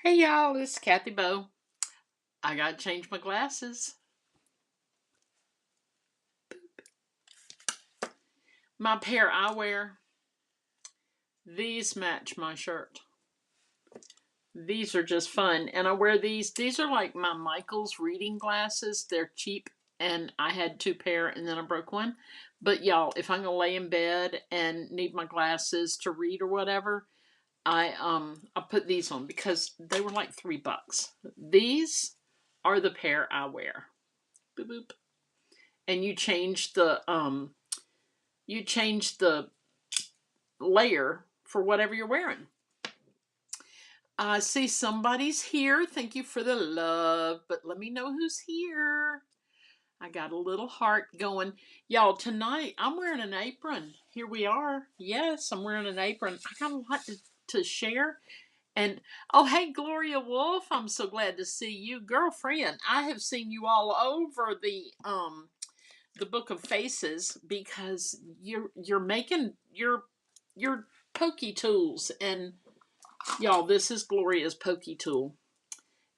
Hey y'all, it's Kathy Bow. I gotta change my glasses. My pair I wear, these match my shirt. These are just fun. And I wear these. These are like my Michaels reading glasses. They're cheap. And I had two pair and then I broke one. But y'all, if I'm gonna lay in bed and need my glasses to read or whatever, I put these on because they were like $3. These are the pair I wear. Boop boop. And you change the layer for whatever you're wearing. I see somebody's here. Thank you for the love, but let me know who's here. I got a little heart going. Y'all, tonight I'm wearing an apron. Here we are. Yes, I'm wearing an apron. I got a lot to share. And oh, hey, Gloria Wolf, I'm so glad to see you, girlfriend. I have seen you all over the Book of Faces because you're making your pokey tools, and y'all, this is Gloria's pokey tool,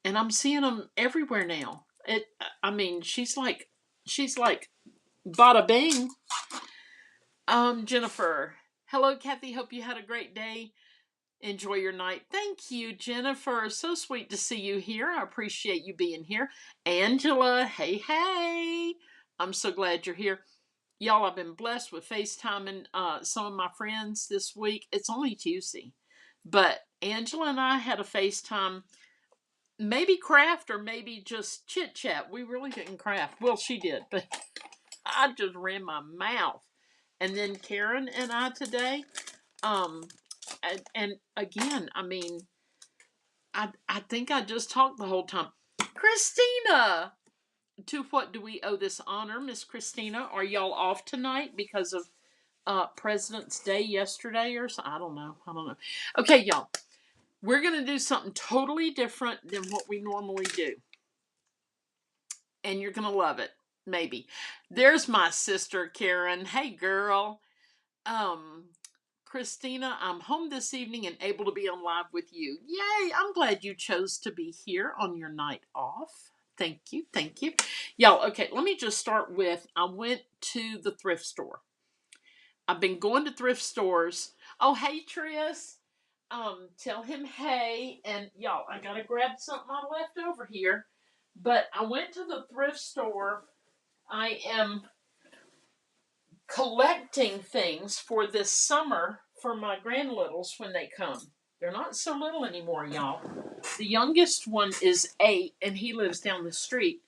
and I'm seeing them everywhere now. I mean, she's like bada bing. Jennifer, hello, Kathy. Hope you had a great day. Enjoy your night. Thank you, Jennifer. So sweet to see you here. I appreciate you being here. Angela, hey, hey. I'm so glad you're here. Y'all, I've been blessed with FaceTiming some of my friends this week. It's only Tuesday, but Angela and I had a FaceTime, maybe craft or maybe just chit chat. We really didn't craft. Well, she did, but I just ran my mouth. And then Karen and I today, um, and again, I mean, I think I just talked the whole time. Christina, to what do we owe this honor, Miss Christina? Are y'all off tonight because of President's Day yesterday or so? I don't know. I don't know. Okay, y'all. We're going to do something totally different than what we normally do. And you're going to love it. Maybe. There's my sister, Karen. Hey, girl. Um, Christina, I'm home this evening and able to be on live with you. Yay! I'm glad you chose to be here on your night off. Thank you. Thank you. Y'all, okay, let me just start with I went to the thrift store. I've been going to thrift stores. Oh, hey, Tris. Tell him hey. And y'all, I gotta grab something I left over here. But I went to the thrift store. I am collecting things for this summer for my grandlittles when they come. They're not so little anymore, y'all. The youngest one is 8 and he lives down the street.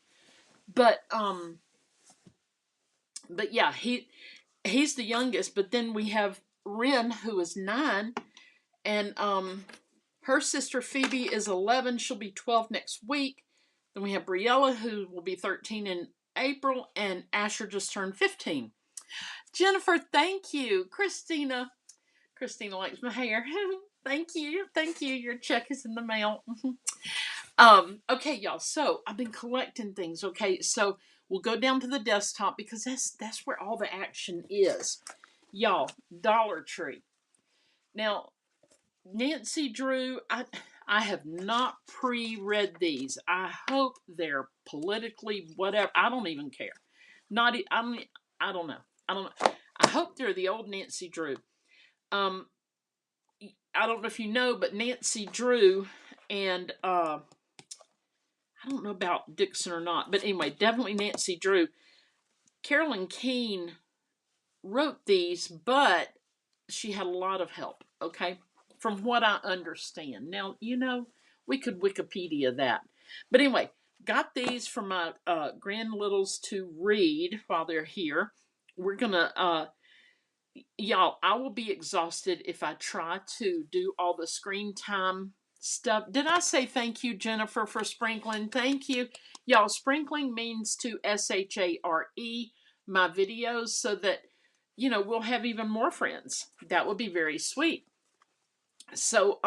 But but yeah, he's the youngest, but then we have Ren who is 9, and her sister Phoebe is 11. She'll be 12 next week. Then we have Briella who will be 13 in April, and Asher just turned 15. Jennifer, thank you. Christina likes my hair. Thank you. Thank you. Your check is in the mail. Okay, y'all. So I've been collecting things. Okay, so we'll go down to the desktop because that's where all the action is. Y'all, Dollar Tree. Now, Nancy Drew, I have not pre-read these. I hope they're politically whatever. I don't even care. Not I don't I don't know. I don't know. I hope they're the old Nancy Drew. Um, I don't know if you know, but Nancy Drew and I don't know about Dixon or not, but anyway, definitely Nancy Drew. Carolyn Keene wrote these, but she had a lot of help. Okay, from what I understand. Now we could Wikipedia that, but anyway, got these for my grandlittles to read while they're here. We're gonna y'all, I will be exhausted if I try to do all the screen time stuff. Did I say thank you, Jennifer, for sprinkling? Thank you. Y'all, sprinkling means to share my videos so that, we'll have even more friends. That would be very sweet. So,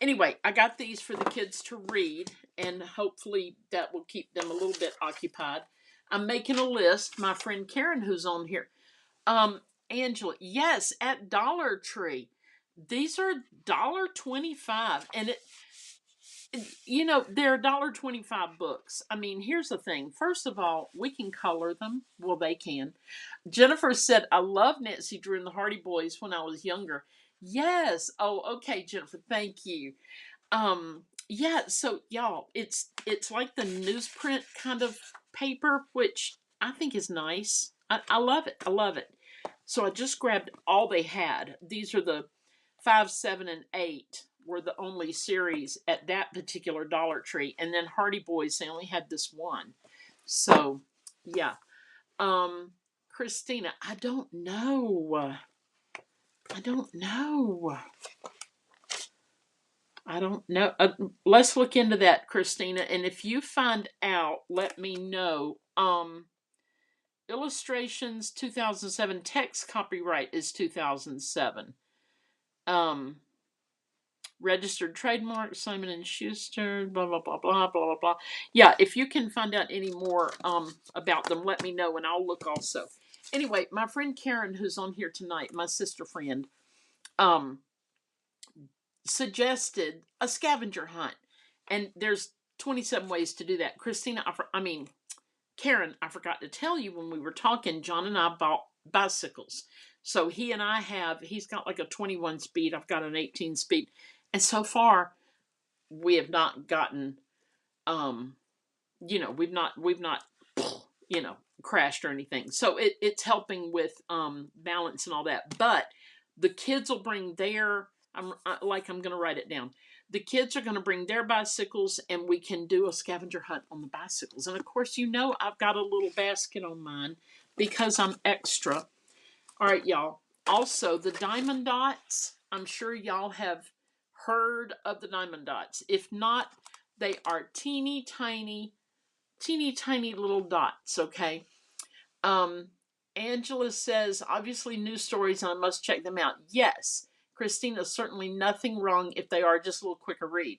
anyway, I got these for the kids to read, and hopefully that will keep them a little bit occupied. I'm making a list. My friend Karen, who's on here, um, Angela, yes, at Dollar Tree. These are $1.25, and You know, they're $1.25 books. I mean, here's the thing. First of all, we can color them. Well, they can. Jennifer said, I love Nancy Drew and the Hardy Boys when I was younger. Yes. Oh, okay, Jennifer. Thank you. Yeah, so y'all, it's like the newsprint kind of paper, which I think is nice. I love it. I love it. So I just grabbed all they had. These are the 5, 7, and 8 were the only series at that particular Dollar Tree. And then Hardy Boys, they only had this one. So yeah. Christina, I don't know. I don't know. I don't know. Let's look into that, Christina. And if you find out, let me know. Illustrations 2007. Text copyright is 2007. Um, Registered trademark Simon and Schuster. Blah blah blah blah blah blah blah. Yeah, if you can find out any more about them, let me know, and I'll look also. Anyway, my friend Karen, who's on here tonight, my sister friend, um, suggested a scavenger hunt, and there's 27 ways to do that. Christina, I mean, Karen, I forgot to tell you when we were talking, John and I bought bicycles. So he's got like a 21 speed, I've got an 18 speed. And so far, we have not gotten, um, we've not, crashed or anything. So it's helping with balance and all that. But the kids will bring I'm going to write it down. The kids are going to bring their bicycles, and we can do a scavenger hunt on the bicycles. And of course, I've got a little basket on mine because I'm extra. All right, y'all. Also, the diamond dots. I'm sure y'all have heard of the diamond dots. If not, they are teeny tiny little dots, okay? Um, Angela says, obviously news stories, and I must check them out. Yes, Christina, certainly nothing wrong if they are just a little quicker read.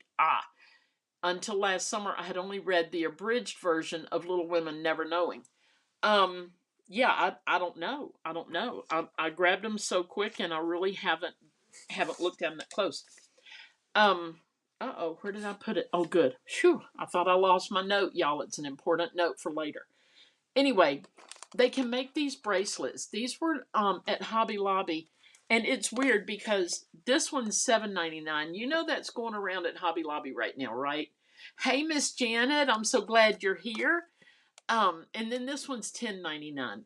Until last summer, I had only read the abridged version of Little Women Never Knowing. Yeah, I don't know. I don't know. I grabbed them so quick, and I really haven't looked at them that close. Where did I put it? Oh, good. Phew, I thought I lost my note, y'all. It's an important note for later. Anyway, they can make these bracelets. These were at Hobby Lobby, and it's weird because this one's $7.99. You know that's going around at Hobby Lobby right now, right? Hey, Miss Janet, I'm so glad you're here. And then this one's $10.99.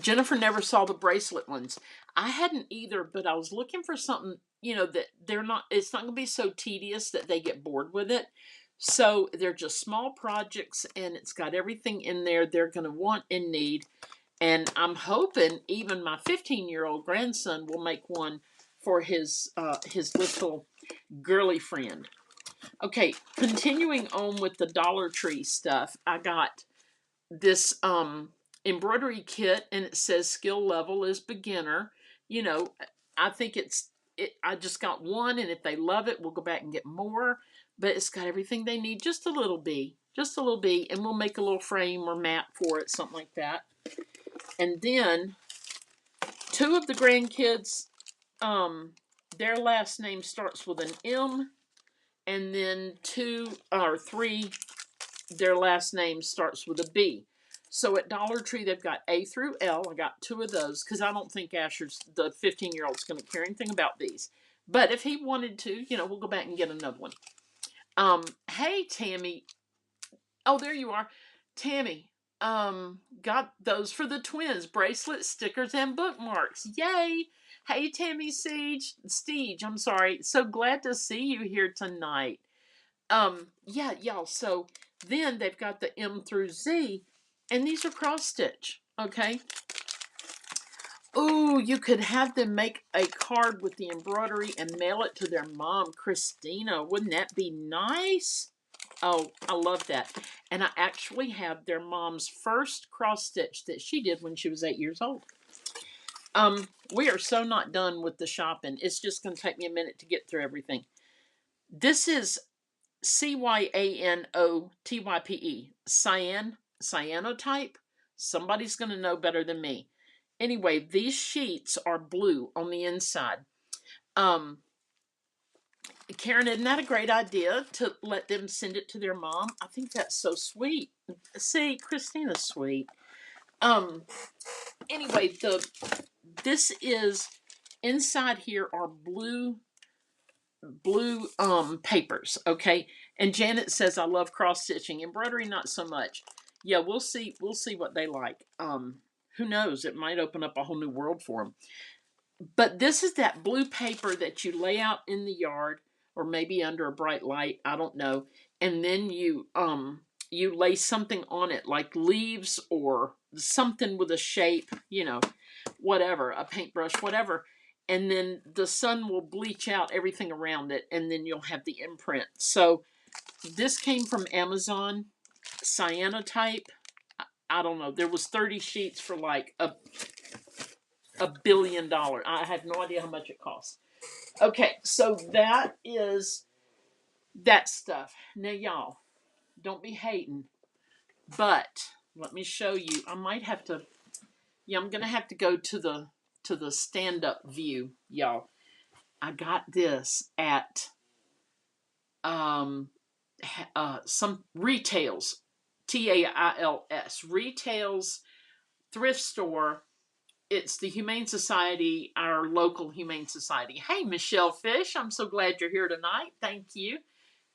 Jennifer never saw the bracelet ones. I hadn't either, but I was looking for something, that it's not going to be so tedious that they get bored with it. So they're just small projects, and it's got everything in there they're going to want and need. And I'm hoping even my 15-year-old grandson will make one for his little girly friend. Okay, continuing on with the Dollar Tree stuff, I got this embroidery kit, and it says skill level is beginner. I think I just got one, and if they love it, we'll go back and get more. But it's got everything they need, just a little bit, and we'll make a little frame or mat for it, something like that. And then two of the grandkids, their last name starts with an M, and then 2 or 3, their last name starts with a B. So at Dollar Tree, they've got A through L. I got 2 of those because I don't think Asher's, the 15-year-old, is going to care anything about these. But if he wanted to, we'll go back and get another one. Hey, Tammy. Oh, there you are. Tammy, got those for the twins. Bracelets, stickers, and bookmarks. Yay. Hey, Tammy Steege, I'm sorry. So glad to see you here tonight. Yeah, y'all. So then they've got the M through Z, and these are cross stitch. Okay. Ooh, you could have them make a card with the embroidery and mail it to their mom, Christina. Wouldn't that be nice? Oh, I love that. And I actually have their mom's first cross stitch that she did when she was 8 years old. We are so not done with the shopping. It's just going to take me a minute to get through everything. This is cyanotype, cyanotype. Somebody's going to know better than me. Anyway, these sheets are blue on the inside. Karen, isn't that a great idea to let them send it to their mom? I think that's so sweet. See, Christina's sweet. Um. Anyway, this is inside here are blue papers, okay? And Janet says I love cross stitching. Embroidery not so much. Yeah, we'll see what they like. Who knows? It might open up a whole new world for them. But this is that blue paper that you lay out in the yard or maybe under a bright light, I don't know. And then you lay something on it like leaves or something with a shape, whatever, a paintbrush, whatever. And then the sun will bleach out everything around it, and then you'll have the imprint. So this came from Amazon, cyanotype. I don't know. There was 30 sheets for like $1 billion. I have no idea how much it costs. Okay, so that is that stuff. Now, y'all, don't be hating, but let me show you. I might have to. Yeah, I'm gonna have to go to the stand up view, y'all. I got this at some retails, TAILS retails thrift store. It's the Humane Society, our local Humane Society. Hey, Michelle Fish, I'm so glad you're here tonight. Thank you.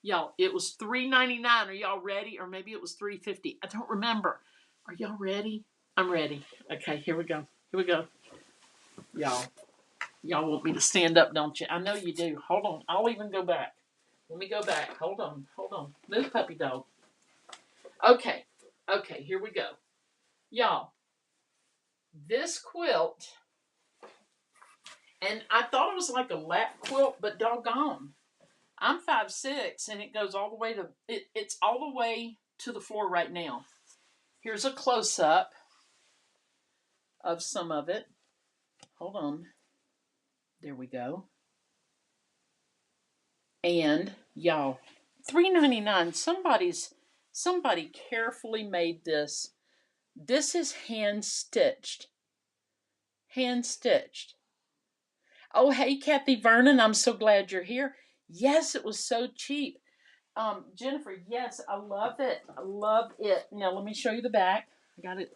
Y'all, it was $3.99. Are y'all ready? Or maybe it was $3.50. I don't remember. Are y'all ready? I'm ready. Okay, here we go. Here we go. Y'all want me to stand up, don't you? I know you do. Hold on. I'll even go back. Let me go back. Hold on. Hold on. Move, puppy dog. Okay. Okay, here we go. Y'all, this quilt, and I thought it was like a lap quilt, but doggone. I'm 5'6", and it goes all the way to it's all the way to the floor right now. Here's a close up of some of it. Hold on. There we go. And y'all, $3.99. Somebody carefully made this. This is hand stitched. Hand stitched. Oh, hey, Kathy Vernon. I'm so glad you're here. Yes, it was so cheap. Jennifer, yes, I love it. I love it. Now let me show you the back.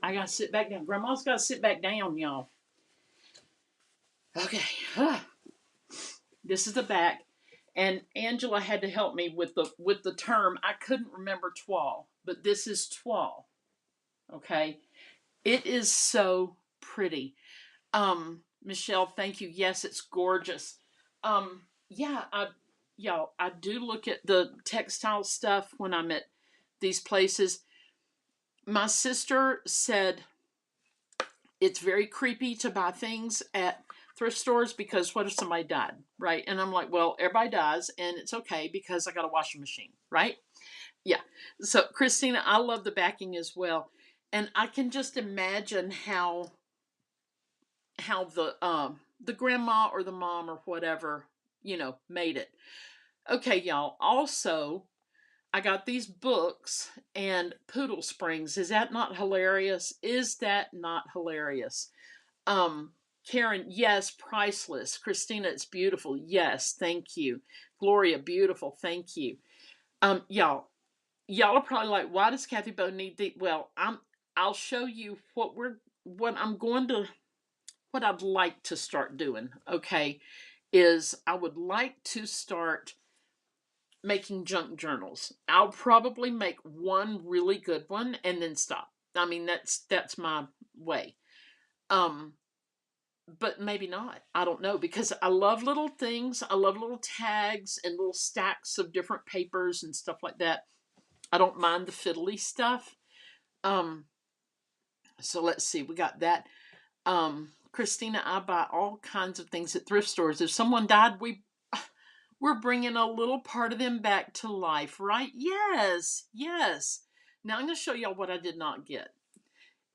I gotta sit back down. Grandma's gotta sit back down, y'all. Okay. This is the back. And Angela had to help me with the term. I couldn't remember toile, but this is toile. Okay. It is so pretty. Michelle, thank you. Yes, it's gorgeous. Yeah, I do look at the textile stuff when I'm at these places. My sister said it's very creepy to buy things at thrift stores because what if somebody died, right? And I'm like, well, everybody dies, and it's okay because I got a washing machine, right? Yeah. So Christina, I love the backing as well, and I can just imagine how the grandma or the mom or whatever made it. Okay, y'all. Also, I got these books and Poodle Springs. Is that not hilarious? Is that not hilarious? Um, Karen, yes, priceless. Christina, it's beautiful. Yes, thank you. Gloria, beautiful. Thank you. Y'all are probably like, why does Kathy Bow need the? Well, I'll show you what I'd like to start doing. Okay, is I would like to start making junk journals. I'll probably make one really good one and then stop. I mean, that's my way. Um, but maybe not. I don't know because I love little things. I love little tags and little stacks of different papers and stuff like that. I don't mind the fiddly stuff. Um, so let's see. We got that. Christina, I buy all kinds of things at thrift stores. If someone died, we're bringing a little part of them back to life, right? Yes, yes. Now I'm going to show y'all what I did not get.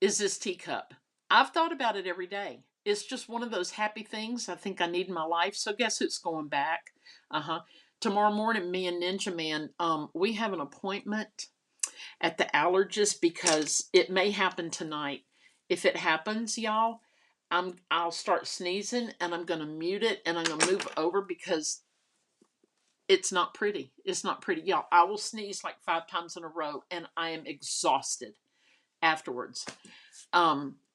Is this teacup. I've thought about it every day. It's just one of those happy things I think I need in my life. So guess who's going back? Tomorrow morning, me and Ninja Man, we have an appointment at the allergist because it may happen tonight. If it happens, y'all, I'll start sneezing and I'm gonna mute it and I'm gonna move over because It's not pretty. It's not pretty. Y'all, I will sneeze like 5 times in a row and I am exhausted afterwards.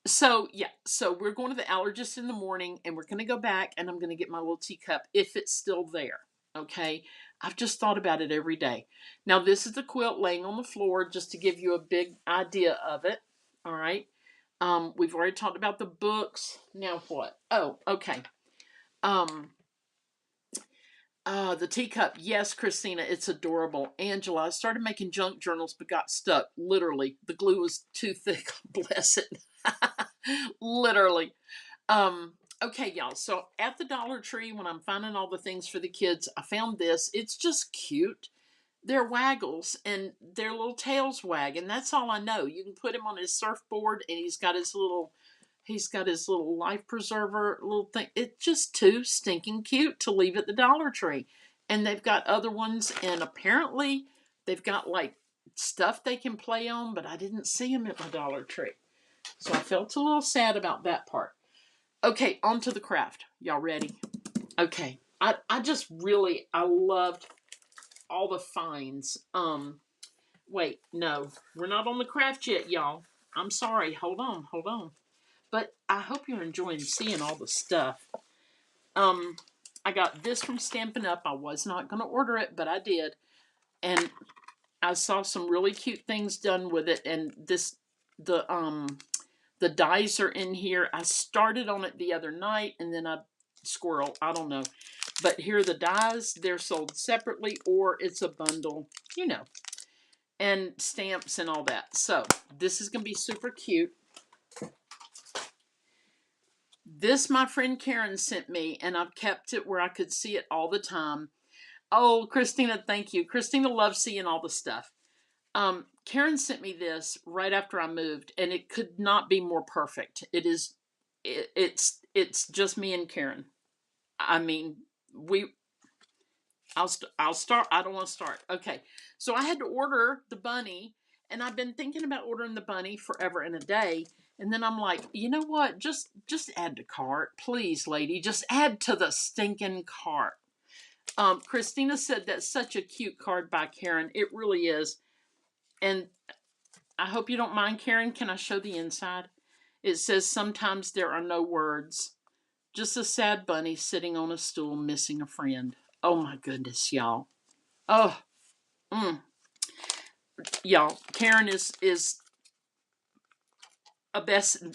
So yeah, so we're going to the allergist in the morning and we're going to go back and I'm going to get my little teacup if it's still there. Okay. I've just thought about it every day. Now, this is the quilt laying on the floor just to give you a big idea of it. All right. We've already talked about the books. Now what? Oh, okay. Um, the teacup. Yes, Christina, it's adorable. Angela, I started making junk journals but got stuck. Literally, the glue was too thick. Bless it. Literally. Okay, y'all. So at the Dollar Tree, when I'm finding all the things for the kids, I found this. It's just cute. They're waggles and their little tails wag, and that's all I know. You can put him on his surfboard, and he's got his little life preserver little thing. It's just too stinking cute to leave at the Dollar Tree. And they've got other ones, and apparently they've got like stuff they can play on, but I didn't see them at the Dollar Tree. So I felt a little sad about that part. Okay, on to the craft. Y'all ready? Okay. I just really, I loved all the finds. Wait, no, we're not on the craft yet, y'all. I'm sorry. Hold on. But I hope you're enjoying seeing all the stuff. I got this from Stampin' Up. I was not going to order it, but I did. And I saw some really cute things done with it. And the dies are in here. I started on it the other night and then I I don't know. But here are the dies. They're sold separately or it's a bundle, and stamps and all that. So this is going to be super cute. This my friend Karen sent me, and I've kept it where I could see it all the time. Oh, Christina, thank you. Christina loves seeing all the stuff. Karen sent me this right after I moved, and it could not be more perfect. It's just me and Karen. I mean, I'll start. I don't want to start. Okay, so I had to order the bunny, and I've been thinking about ordering the bunny forever and a day. And then I'm like, you know what? Just add to cart, please, lady. Just add to the stinking cart. Christina said that's such a cute card by Karen. It really is. And I hope you don't mind, Karen. Can I show the inside? It says, sometimes there are no words. Just a sad bunny sitting on a stool missing a friend. Oh my goodness, y'all. Oh, y'all. Karen is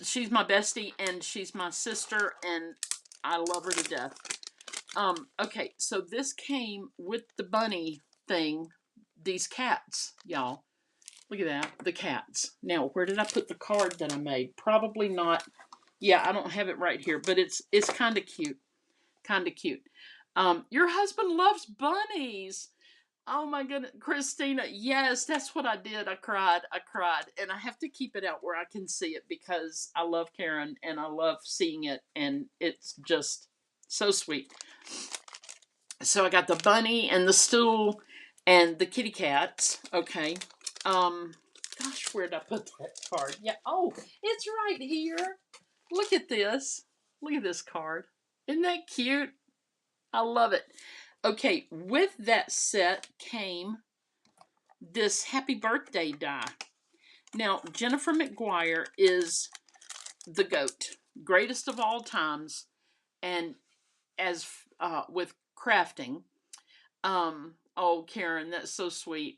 she's my bestie and she's my sister and I love her to death. Okay, so this came with the bunny thing. These cats, y'all. Look at that, the cats. Now, where did I put the card that I made? Probably not. Yeah, I don't have it right here, but it's kind of cute. Kind of cute. Your husband loves bunnies. Oh my goodness, Christina. Yes, that's what I did. I cried. And I have to keep it out where I can see it because I love Karen and I love seeing it. And it's just so sweet. So I got the bunny and the stool and the kitty cats. Okay. Gosh, where did I put that card? Yeah. Oh, it's right here. Look at this. Look at this card. Isn't that cute? I love it. Okay, with that set came this happy birthday die. Now, Jennifer McGuire is the GOAT, greatest of all times, and as with crafting, oh, Karen, that's so sweet.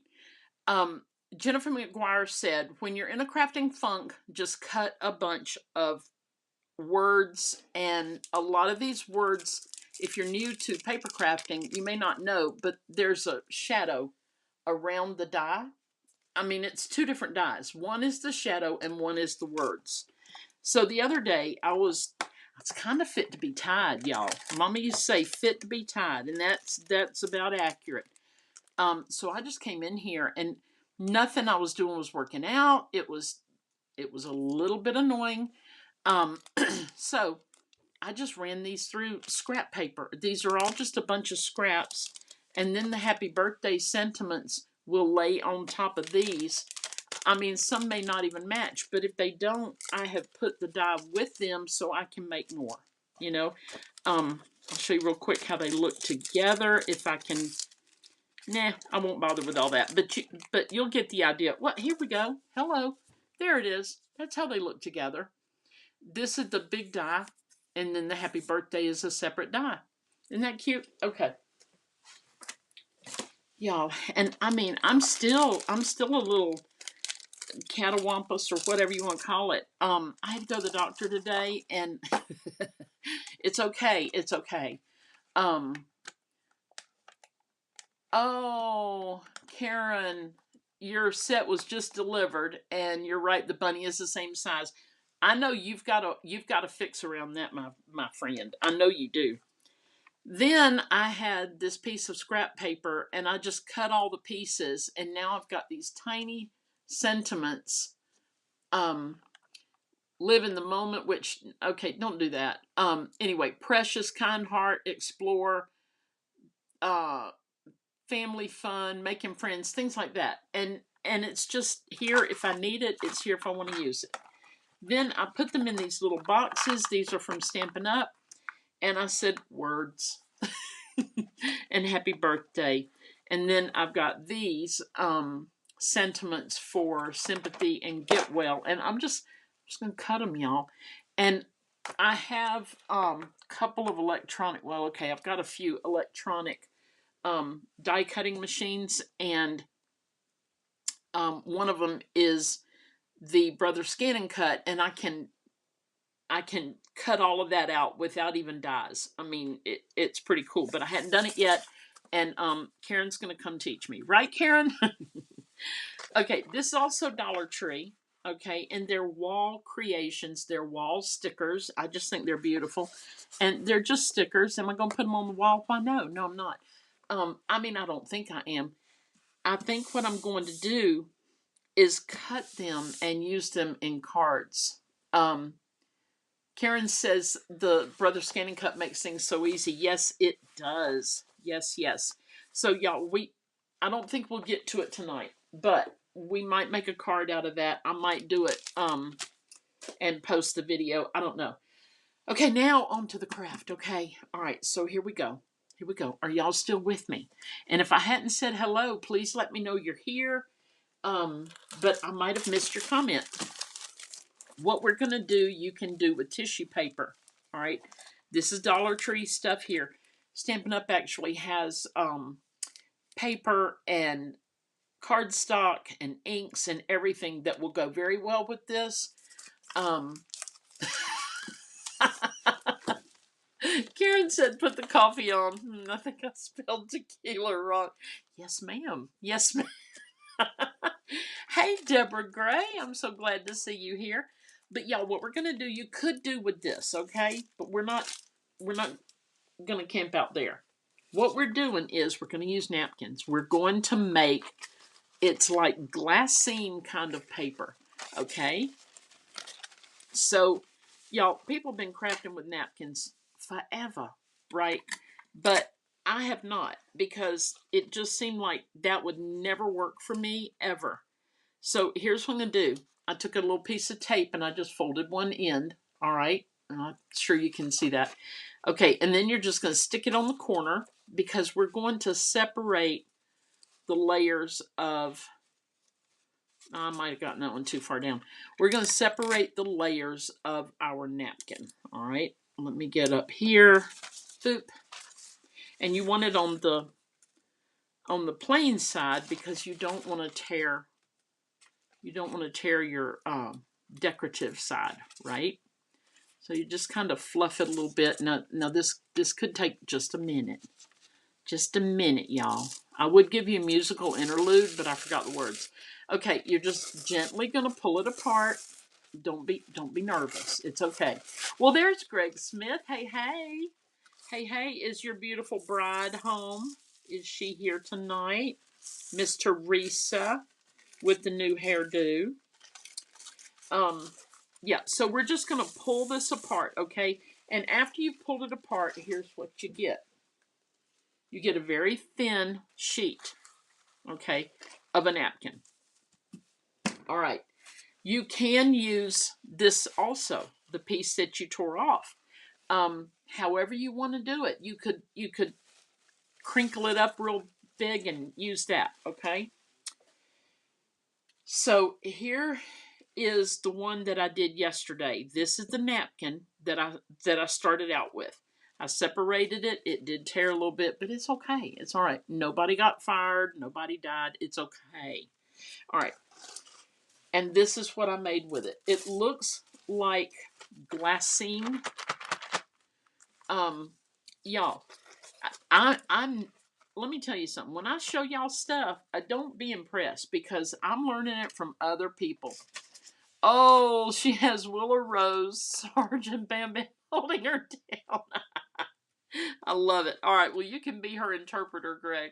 Jennifer McGuire said, when you're in a crafting funk, just cut a bunch of words, and a lot of these words, if you're new to paper crafting, you may not know, but there's a shadow around the die. I mean, it's two different dies. One is the shadow and one is the words. So the other day, it's kind of fit to be tied, y'all. Mama used to say fit to be tied, and that's about accurate. So I just came in here and nothing I was doing was working out. It was a little bit annoying. So I just ran these through scrap paper. These are all just a bunch of scraps. And then the happy birthday sentiments will lay on top of these. I mean, some may not even match, but if they don't, I have put the die with them so I can make more, I'll show you real quick how they look together if I can Nah, I won't bother with all that. But you'll get the idea. What? Here we go. Hello. There it is. That's how they look together. This is the big die, and then the happy birthday is a separate die. Isn't that cute? Okay, y'all. And I mean, I'm still a little catawampus or whatever you want to call it. I had to go to the doctor today, and it's okay. It's okay. Um, oh, Karen, your set was just delivered, and you're right. The bunny is the same size. I know you've got to fix around that, my friend. I know you do. Then I had this piece of scrap paper, and I just cut all the pieces, and now I've got these tiny sentiments. Um, Live in the moment, which, okay, don't do that. Anyway, precious, kind heart, explore, uh, family fun, making friends, things like that. And it's just here if I need it. It's here if I want to use it. Then I put them in these little boxes. These are from Stampin' Up. And I said words and happy birthday. And then I've got these sentiments for sympathy and get well. And I'm just gonna cut them, y'all. And I have a couple of electronic. Well, okay, I've got a few electronic die cutting machines, and one of them is the Brother Scan and Cut, and I can cut all of that out without even dies. I mean, it's pretty cool, but I hadn't done it yet, and Karen's going to come teach me. Right, Karen? Okay, this is also Dollar Tree, okay, and they're wall creations. They're wall stickers. I just think they're beautiful, and they're just stickers. Am I going to put them on the wall? Why, no. No, I'm not. I mean, I don't think I am. I think what I'm going to do is cut them and use them in cards. Um, Karen says the Brother Scanning Cut makes things so easy. Yes, it does. Yes, yes. So y'all, I don't think we'll get to it tonight, but we might make a card out of that. I might do it and post the video. I don't know. Okay, now on to the craft. Okay. All right. So here we go. Here we go. Are y'all still with me? And if I hadn't said hello, please let me know you're here. But I might have missed your comment. What we're going to do, you can do with tissue paper. All right. This is Dollar Tree stuff here. Stampin' Up! Actually has paper and cardstock and inks and everything that will go very well with this. Um, Karen said, put the coffee on. I think I spelled tequila wrong. Yes, ma'am. Yes, ma'am. Hey, Deborah Gray. I'm so glad to see you here. But y'all, what we're gonna do, you could do with this, okay? But we're not gonna camp out there. What we're doing is we're gonna use napkins. We're going to make it's like glassine kind of paper, okay? So, y'all, people have been crafting with napkins forever, right? But I have not because it just seemed like that would never work for me ever. So here's what I'm going to do. I took a little piece of tape and I just folded one end. All right. I'm sure you can see that. Okay. And then you're just going to stick it on the corner because we're going to separate the layers of, I might have gotten that one too far down. We're going to separate the layers of our napkin. All right. Let me get up here. Boop. And you want it on the plain side because you don't want to tear your decorative side, right? So you just kind of fluff it a little bit. Now this could take just a minute. Just a minute, y'all. I would give you a musical interlude, but I forgot the words. Okay, you're just gently gonna pull it apart. Don't be nervous. It's okay. Well, there's Greg Smith. Hey, hey. Hey, hey, is your beautiful bride home? Is she here tonight? Miss Teresa with the new hairdo. Yeah, so we're just going to pull this apart, okay? And after you've pulled it apart, here's what you get. You get a very thin sheet, okay, of a napkin. All right. You can use this also, the piece that you tore off. However you want to do it. You could crinkle it up big and use that, okay? So here is the one that I did yesterday. This is the napkin that I started out with. I separated it. It did tear a little bit, but it's okay. It's all right. Nobody got fired. Nobody died. It's okay. All right. And this is what I made with it. It looks like glassine. Y'all, I'm let me tell you something. When I show y'all stuff, I don't be impressed because I'm learning it from other people. Oh, she has Willow Rose, Sergeant Bam Bam holding her down. I love it. All right, well, you can be her interpreter, Greg.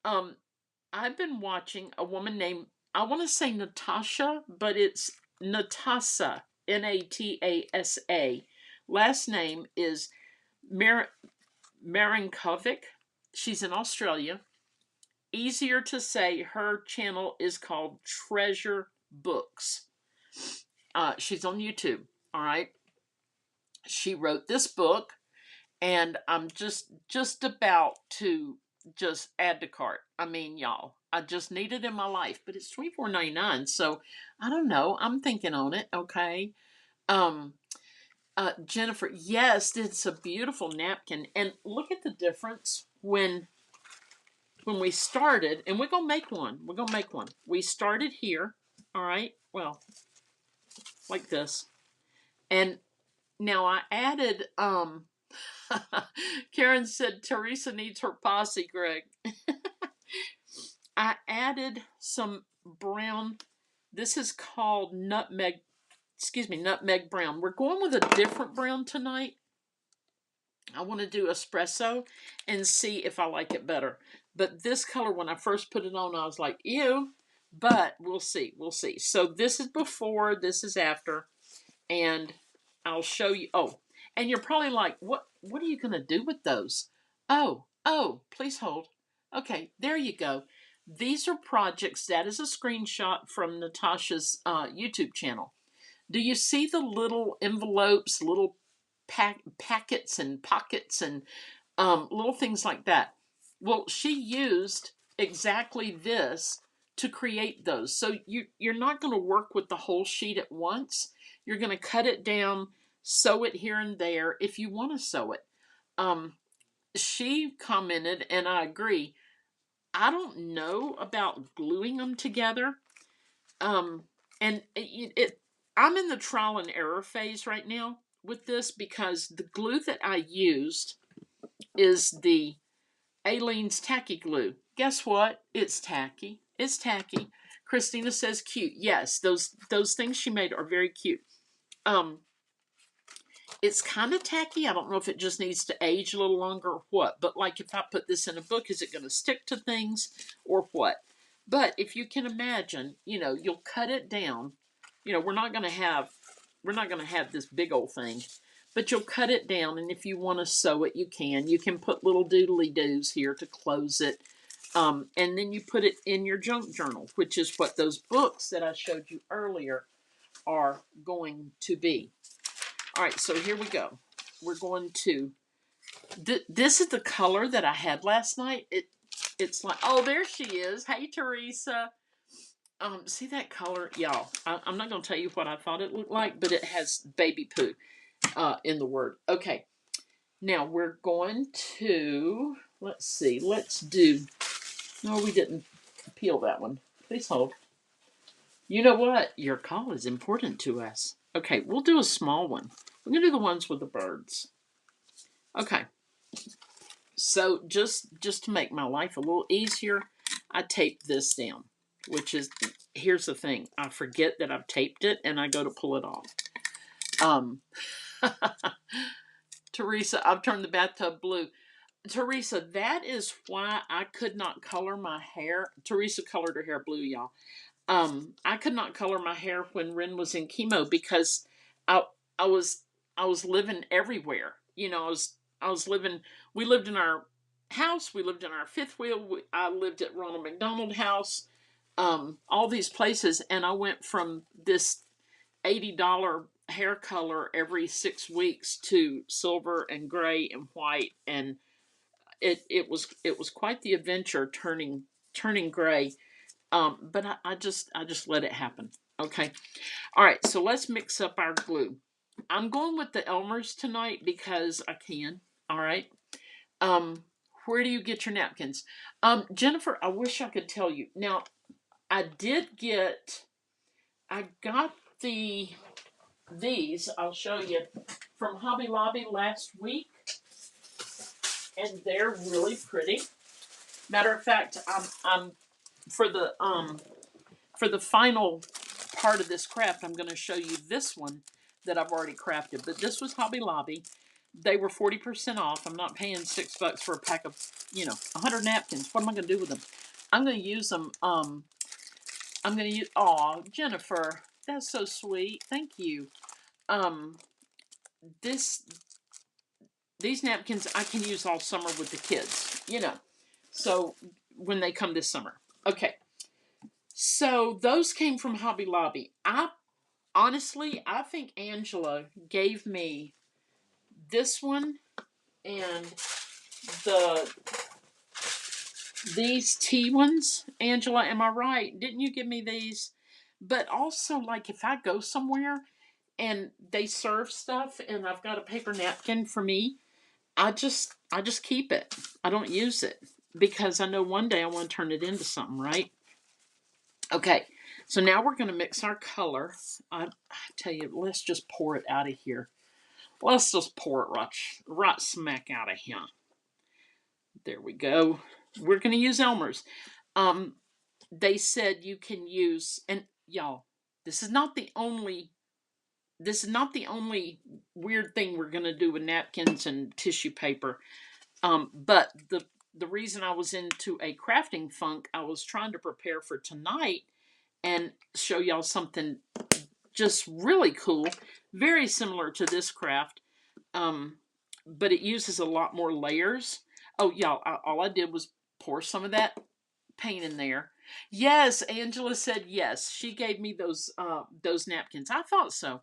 Um, I've been watching a woman named, I want to say Natasha, but it's Natasa, Natasa. Last name is Marinkovic. She's in Australia. Easier to say, her channel is called Treasure Books. She's on YouTube, all right? She wrote this book, and I'm just about to just add to cart. I mean, y'all, I just need it in my life, but it's $24.99, so I don't know. I'm thinking on it, okay? Um, Jennifer, yes, it's a beautiful napkin, and look at the difference when we started, and we're gonna make one. We're gonna make one. We started here, all right? Well, like this, and now I added. Karen said Teresa needs her posse, Greg. I added some brown. This is called nutmeg. Excuse me, nutmeg brown. We're going with a different brown tonight. I want to do espresso and see if I like it better. But this color, when I first put it on, I was like, ew. But we'll see. We'll see. So this is before, this is after. And I'll show you. Oh, and you're probably like, what are you going to do with those? Oh, please hold. Okay, there you go. These are projects. That is a screenshot from Natasha's YouTube channel. Do you see the little envelopes, little packets and pockets and little things like that? Well, she used exactly this to create those. So you're not going to work with the whole sheet at once. You're going to cut it down, sew it here and there if you want to sew it. She commented, and I agree, I don't know about gluing them together. And I'm in the trial and error phase right now with this because the glue that I used is the Aleene's tacky glue. Guess what? It's tacky. It's tacky. Christina says cute. Yes, those things she made are very cute. It's kind of tacky. I don't know if it just needs to age a little longer or what. But like if I put this in a book, is it going to stick to things or what? But if you can imagine, you'll cut it down. We're not going to have this big old thing, but you'll cut it down. And if you want to sew it, you can. You can put little doodly doos here to close it. And then you put it in your junk journal, which is what those books that I showed you earlier are going to be. All right, so here we go. We're going to, this is the color that I had last night. It's like, oh, there she is. Hey, Teresa. See that color? Y'all, I'm not going to tell you what I thought it looked like, but it has baby poo in the word. Okay, now we're going to, let's see, no, we didn't peel that one. Please hold. You know what? Your call is important to us. Okay, we'll do a small one. We're going to do the ones with the birds. Okay. So just to make my life a little easier, I tape this down, which is, here's the thing. I forget that I've taped it and I go to pull it off. Teresa, I've turned the bathtub blue. Teresa, that is why I could not color my hair. Teresa colored her hair blue, y'all. I could not color my hair when Ren was in chemo because I was living everywhere. I was living. We lived in our house. We lived in our fifth wheel. I lived at Ronald McDonald House. All these places, and I went from this $80 hair color every 6 weeks to silver and gray and white, and it was quite the adventure turning gray. But I just let it happen. Okay. All right. So let's mix up our glue. I'm going with the Elmer's tonight because I can. All right. Um, where do you get your napkins? Jennifer, I wish I could tell you. Now, I did get. I got these. I'll show you from Hobby Lobby last week, and they're really pretty. Matter of fact, I'm for the final part of this craft, I'm going to show you this one that I've already crafted. But this was Hobby Lobby. They were 40% off. I'm not paying $6 for a pack of, 100 napkins. What am I going to do with them? I'm going to use them. I'm going to use. Aw, Jennifer, that's so sweet. Thank you. Um, this these napkins I can use all summer with the kids. So when they come this summer. Okay. So those came from Hobby Lobby. Honestly, I think Angela gave me this one and the these tea ones. Angela, am I right? Didn't you give me these? But also, like, if I go somewhere and they serve stuff and I've got a paper napkin for me, I just keep it. I don't use it because I know one day I want to turn it into something, right? Okay. So now we're going to mix our color. I tell you, let's just pour it out of here. Let's just pour it right smack out of here. There we go. We're going to use Elmer's. They said you can use, and y'all, this is not the only weird thing we're going to do with napkins and tissue paper. But the reason I was into a crafting funk, I was trying to prepare for tonight and show y'all something just really cool, very similar to this craft, but it uses a lot more layers. Oh, y'all, all I did was pour some of that paint in there. Yes, Angela said yes. She gave me those napkins. I thought so.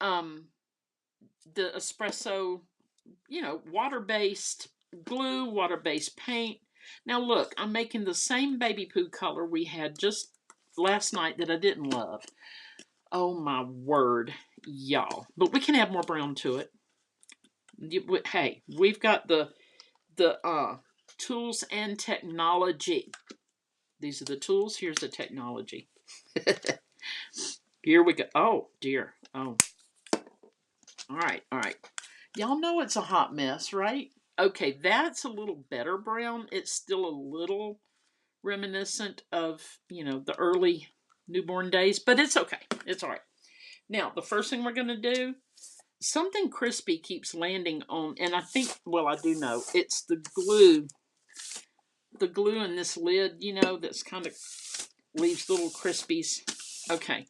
Um, the espresso, water-based glue, water-based paint. Now look, I'm making the same baby poo color we had just last night that I didn't love. Oh my word, y'all. But we can add more brown to it. Hey, we've got the tools and technology. These are the tools. Here's the technology. Here we go. Oh dear. Oh. All right. All right. Y'all know it's a hot mess, right? Okay, that's a little better brown. It's still a little reminiscent of, the early newborn days, but it's okay. It's all right. Now, the first thing we're going to do, something crispy keeps landing on, and I think, well, I do know, it's the glue. The glue in this lid, that's kind of leaves little crispies. Okay,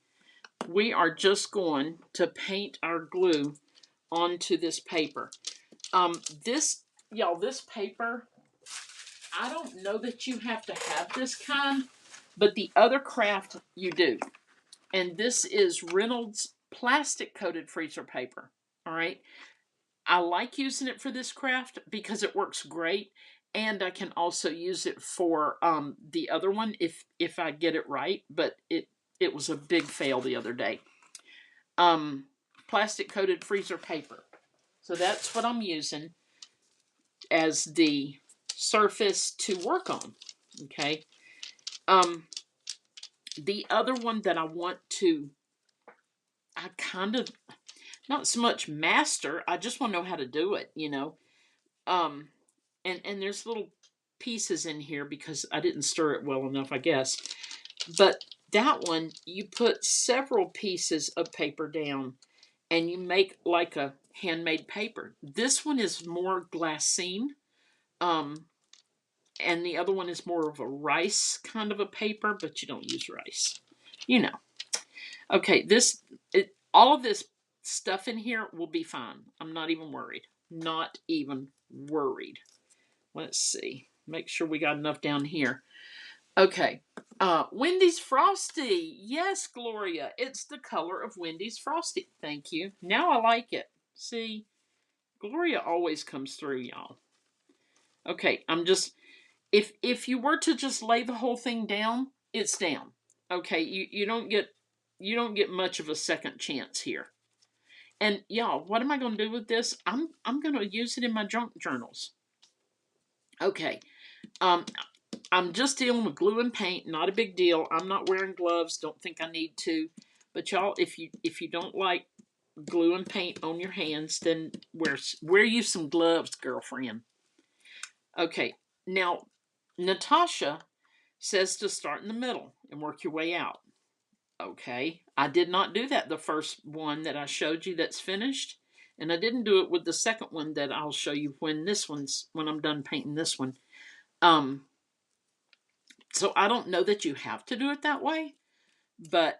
we are just going to paint our glue onto this paper. This paper, I don't know that you have to have this kind, but the other craft you do. And this is Reynolds plastic coated freezer paper. All right. I like using it for this craft because it works great. And I can also use it for the other one if I get it right. But it was a big fail the other day. Plastic coated freezer paper. So that's what I'm using as the surface to work on. Okay. The other one that I kind of, not so much master, I just want to know how to do it, and there's little pieces in here because I didn't stir it well enough, I guess. But that one, you put several pieces of paper down and you make like a handmade paper. This one is more glassine, and the other one is more of a rice kind of a paper, but you don't use rice. Okay, all of this stuff in here will be fine. I'm not even worried. Not even worried. Let's see. Make sure we got enough down here. Okay. Wendy's Frosty. Yes, Gloria. It's the color of Wendy's Frosty. Thank you. Now I like it. See, Gloria always comes through, y'all. Okay, I'm just, if you were to just lay the whole thing down, it's down. Okay, you don't get much of a second chance here. And y'all, what am I going to do with this? I'm going to use it in my junk journals. Okay. Um I'm just dealing with glue and paint, not a big deal. I'm not wearing gloves, don't think I need to. But y'all, if you don't like glue and paint on your hands, then wear you some gloves, girlfriend. Okay. Now, Natasha says to start in the middle and work your way out. Okay. I did not do that the first one that I showed you that's finished. And I didn't do it with the second one that I'll show you when I'm done painting this one. Um, so I don't know that you have to do it that way, but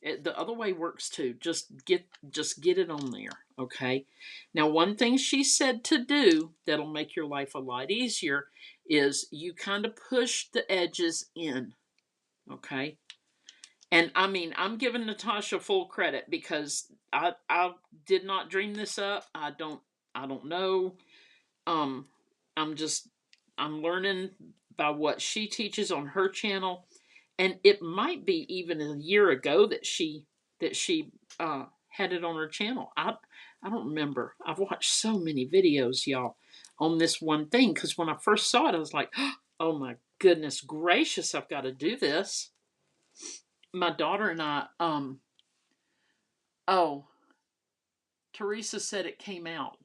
the other way works too. Just get it on there, okay? Now, one thing she said to do that'll make your life a lot easier is you kind of push the edges in, okay? And I mean, I'm giving Natasha full credit because I did not dream this up. I don't know. Um, I'm just I'm learning by what she teaches on her channel, and it might be even a year ago that she had it on her channel. I don't remember. I've watched so many videos, y'all, on this one thing because when I first saw it, I was like, oh my goodness gracious, I've got to do this. My daughter and I oh, Teresa said it came out.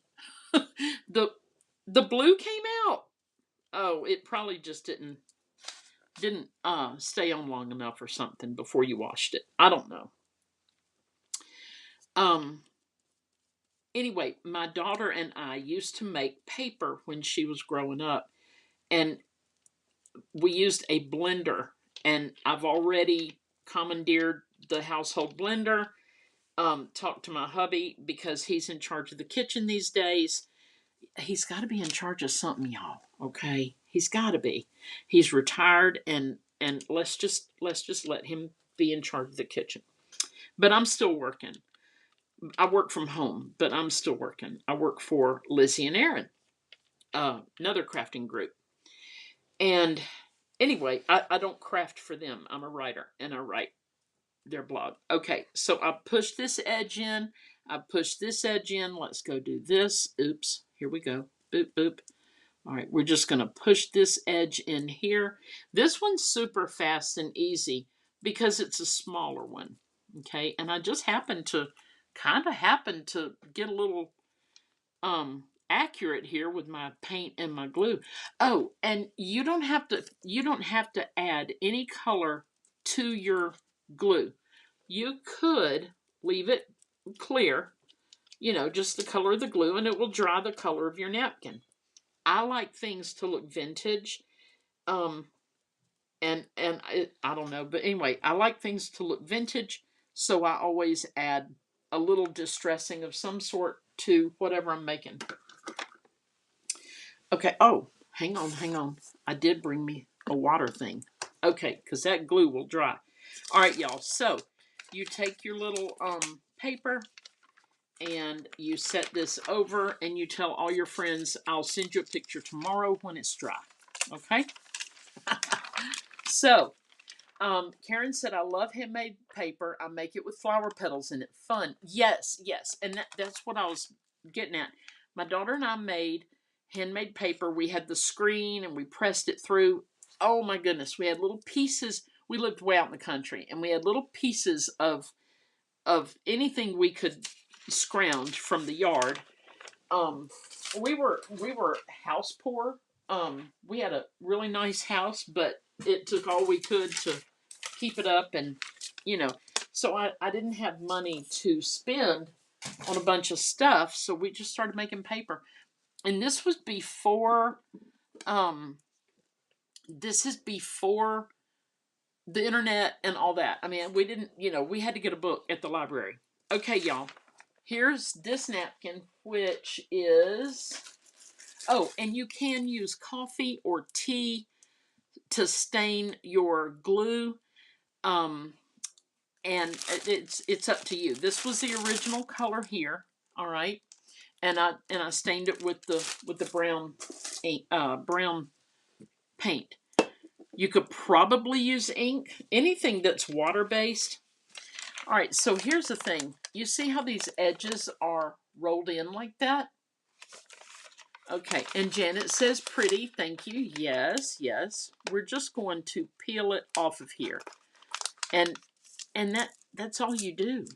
the the blue came out. Oh, it probably just didn't stay on long enough or something before you washed it. I don't know. Um anyway, my daughter and I used to make paper when she was growing up, and we used a blender, and I've already commandeered the household blender. Talked to my hubby because he's in charge of the kitchen these days. He's got to be in charge of something, y'all. Okay, he's got to be. He's retired, and let's just let him be in charge of the kitchen. But I'm still working. I work from home, but I'm still working. I work for Lizzie and Aaron, another crafting group. And anyway, I don't craft for them. I'm a writer, and I write their blog. Okay, so I push this edge in. I push this edge in. Let's go do this. Oops, here we go. Boop, boop. All right, we're just going to push this edge in here. This one's super fast and easy because it's a smaller one. Okay, and I just happen to get a little accurate here with my paint and my glue. Oh, and you don't have to add any color to your glue. You could leave it clear, just the color of the glue, and it will dry the color of your napkin. I like things to look vintage. Um, I don't know, but anyway, I like things to look vintage, so I always add a little distressing of some sort to whatever I'm making. Okay. Oh, hang on, hang on. I did bring me a water thing. Okay, because that glue will dry. All right, y'all. So you take your little paper and you set this over, and you tell all your friends, I'll send you a picture tomorrow when it's dry. Okay? So, Karen said, I love handmade paper. I make it with flower petals in it. Fun. Yes, yes. And that's what I was getting at. My daughter and I made handmade paper. We had the screen and we pressed it through. Oh my goodness. We had little pieces. We lived way out in the country, and we had little pieces of anything we could scrounge from the yard. Um, we were house poor. We had a really nice house, but it took all we could to keep it up, and you know, so I didn't have money to spend on a bunch of stuff, so we just started making paper. And um this is before the internet and all that. I mean, we didn't, we had to get a book at the library. Okay, y'all. Here's this napkin, which is, oh, and you can use coffee or tea to stain your glue. Um, and it's up to you. This was the original color here, all right? and I stained it with the brown ink, brown paint. You could probably use ink, anything that's water based. All right, so here's the thing. You see how these edges are rolled in like that? Okay, and Janet says pretty. Thank you. Yes, yes. We're just going to peel it off of here. And that's all you do.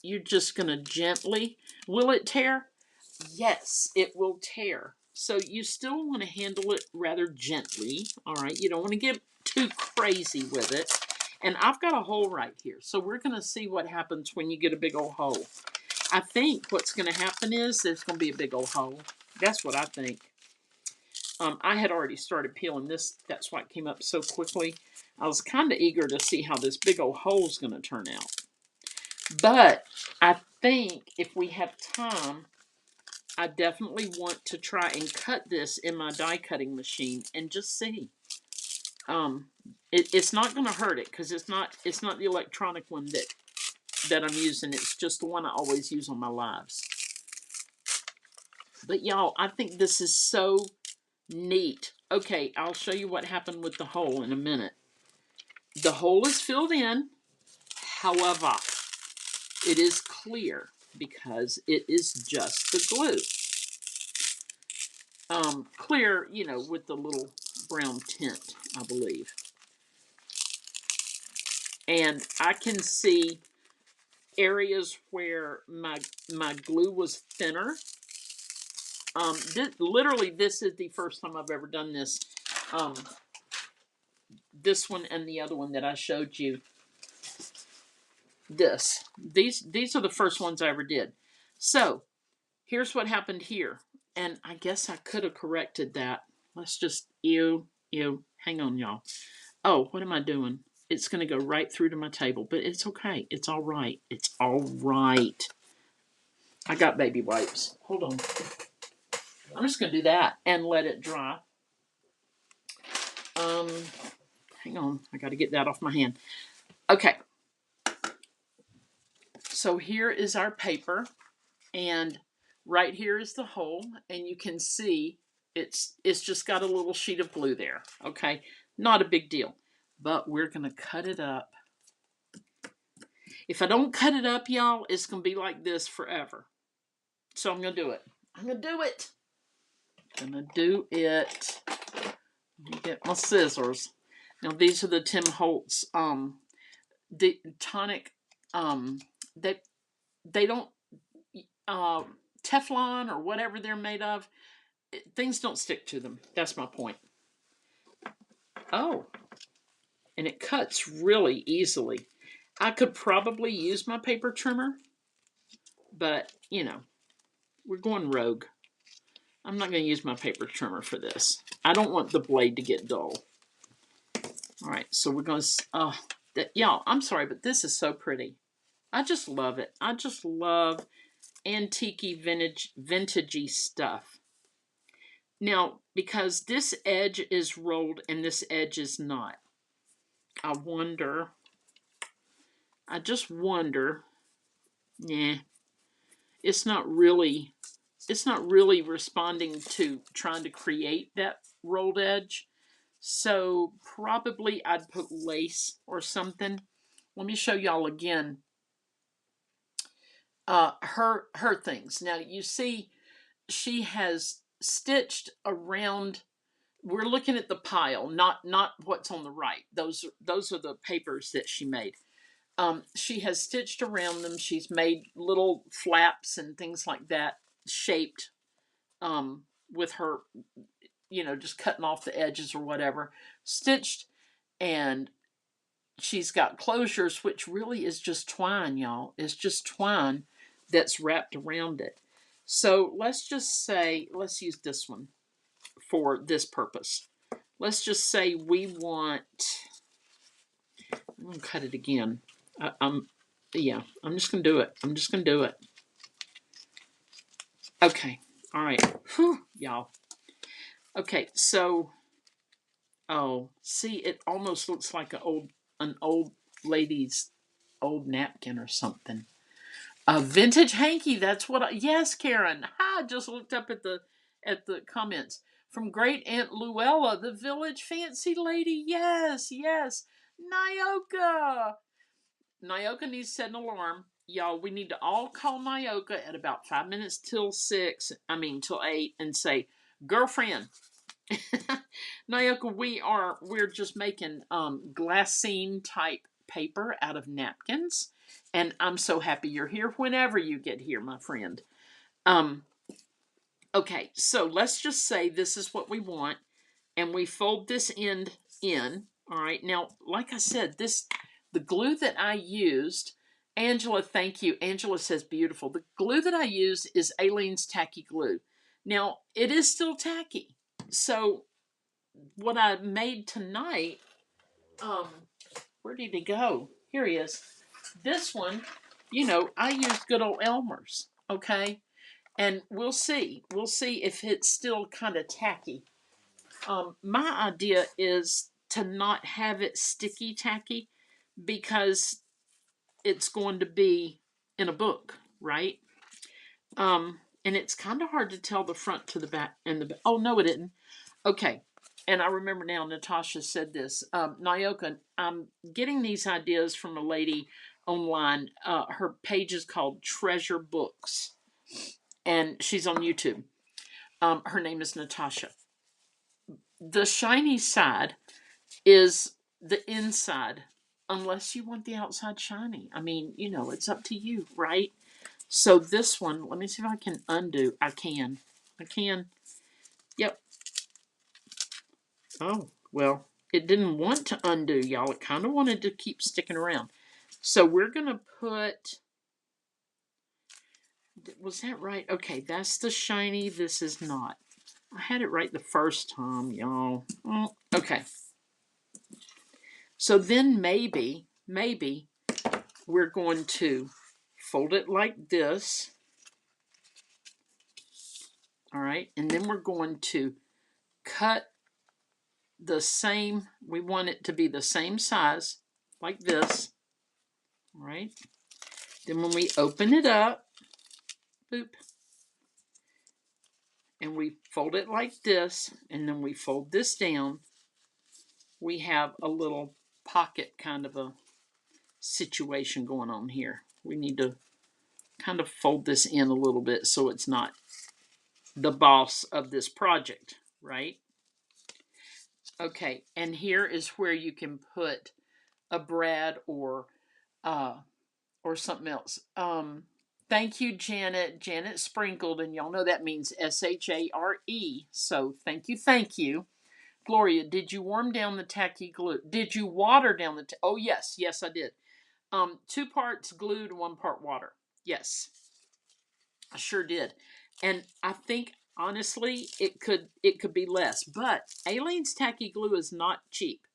You're just going to gently, will it tear? Yes, it will tear. So you still want to handle it rather gently. All right, you don't want to get too crazy with it. And I've got a hole right here. So we're going to see what happens when you get a big old hole. I think what's going to happen is there's going to be a big old hole. That's what I think. I had already started peeling this. That's why it came up so quickly. I was kind of eager to see how this big old hole is going to turn out. But I think if we have time, I definitely want to try and cut this in my die cutting machine and just see. It's not going to hurt it because it's not the electronic one that I'm using. It's just the one I always use on my lives. But y'all, I think this is so neat. Okay, I'll show you what happened with the hole in a minute. The hole is filled in. However, it is clear because it is just the glue. Clear, you know, with the little brown tint, I believe. And I can see areas where my glue was thinner. Literally, this is the first time I've ever done this. This one and the other one that I showed you. These are the first ones I ever did. So here's what happened here. And I guess I could have corrected that. Let's just, hang on, y'all. Oh, what am I doing? It's going to go right through to my table, but it's okay. It's all right. It's all right. I got baby wipes. Hold on. I'm just going to do that and let it dry. Hang on. I got to get that off my hand. Okay. So here is our paper, and right here is the hole, and you can see it's just got a little sheet of glue there. Okay, not a big deal, but we're gonna cut it up. If I don't cut it up, y'all, it's gonna be like this forever. So I'm gonna do it. I'm gonna do it. Let me get my scissors. Now these are the Tim Holtz the tonic. They don't Teflon or whatever they're made of. Things don't stick to them. That's my point. Oh, and it cuts really easily. I could probably use my paper trimmer, but you know, we're going rogue. I'm not going to use my paper trimmer for this. I don't want the blade to get dull. All right, so we're going to, y'all, I'm sorry, but this is so pretty. I just love it. I just love antique-y, vintagey stuff. Now, because this edge is rolled and this edge is not, I just wonder, it's not really responding to trying to create that rolled edge. So probably I'd put lace or something. Let me show y'all again her things. Now you see she has stitched around. We're looking at the pile, not what's on the right. Those are the papers that she made. She has stitched around them. She's made little flaps and things like that, shaped with her, just cutting off the edges or whatever, stitched, and she's got closures, which really is just twine, y'all. It's just twine that's wrapped around it. So let's just say, let's use this one for this purpose. Let's just say we want, I'm going to cut it again. I'm just going to do it. I'm just going to do it. Okay. All right. Whew, y'all. Okay, so, oh, see, it almost looks like an old lady's old napkin or something. A vintage hanky. That's what. Yes, Karen. I just looked up at the comments from Great Aunt Luella, the village fancy lady. Yes, yes. Nyoka. Nyoka needs to set an alarm. Y'all, we need to all call Nyoka at about 5 minutes till 6. I mean till 8, and say, girlfriend. Nyoka, we're just making glassine type paper out of napkins, and I'm so happy you're here whenever you get here, my friend. Um, okay, so let's just say this is what we want, and we fold this end in. All right, now, like I said, the glue that I used. Angela, thank you. Angela says beautiful. The glue that I use is Aleene's tacky glue. Now, it is still tacky. So what I made tonight, um, where did he go? Here he is. This one, I used good old Elmer's, okay? And we'll see. We'll see if it's still kind of tacky. My idea is to not have it sticky tacky because it's going to be in a book, right? And it's kind of hard to tell the front to the back and the back. Oh, no, it didn't. Okay. And I remember now Natasha said this. Nyoka, I'm getting these ideas from a lady online. Her page is called Treasure Books, and she's on YouTube. Her name is Natasha. The shiny side is the inside, unless you want the outside shiny. I mean, it's up to you, right? So this one, let me see if I can undo. I can. I can. Yep. Oh, well, it didn't want to undo, y'all. It kind of wanted to keep sticking around. So we're going to put, was that right? Okay, that's the shiny. This is not. I had it right the first time, y'all. Oh, okay. So then maybe we're going to fold it like this. All right, and then we're going to cut the same, we want it to be the same size, like this. All right. Then when we open it up, boop, and we fold it like this, and then we fold this down, we have a little pocket kind of a situation going on here. We need to kind of fold this in a little bit so it's not the boss of this project, right? Okay, and here is where you can put a brad or something else. Thank you, Janet. Janet sprinkled, and y'all know that means SHARE. So thank you, thank you. Gloria, did you warm down the tacky glue? Did you water down the? Oh yes, yes I did. 2 parts glue to 1 part water. Yes, I sure did. And I think honestly it could be less, but Aleene's tacky glue is not cheap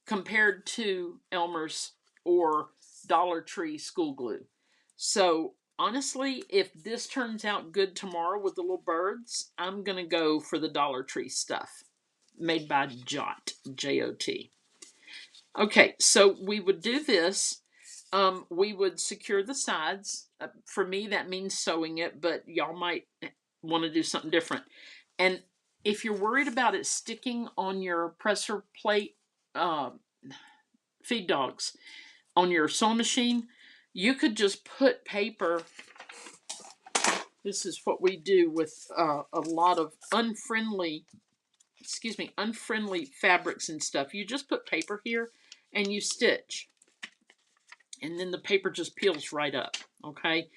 compared to Elmer's or Dollar Tree school glue. So honestly, if this turns out good tomorrow with the little birds, I'm going to go for the Dollar Tree stuff made by Jot, J-O-T. Okay, so we would do this. We would secure the sides. For me, that means sewing it, but y'all might want to do something different. And if you're worried about it sticking on your presser plate, feed dogs, on your sewing machine, you could just put paper. This is what we do with a lot of unfriendly fabrics and stuff. You just put paper here and you stitch, and then the paper just peels right up. Okay,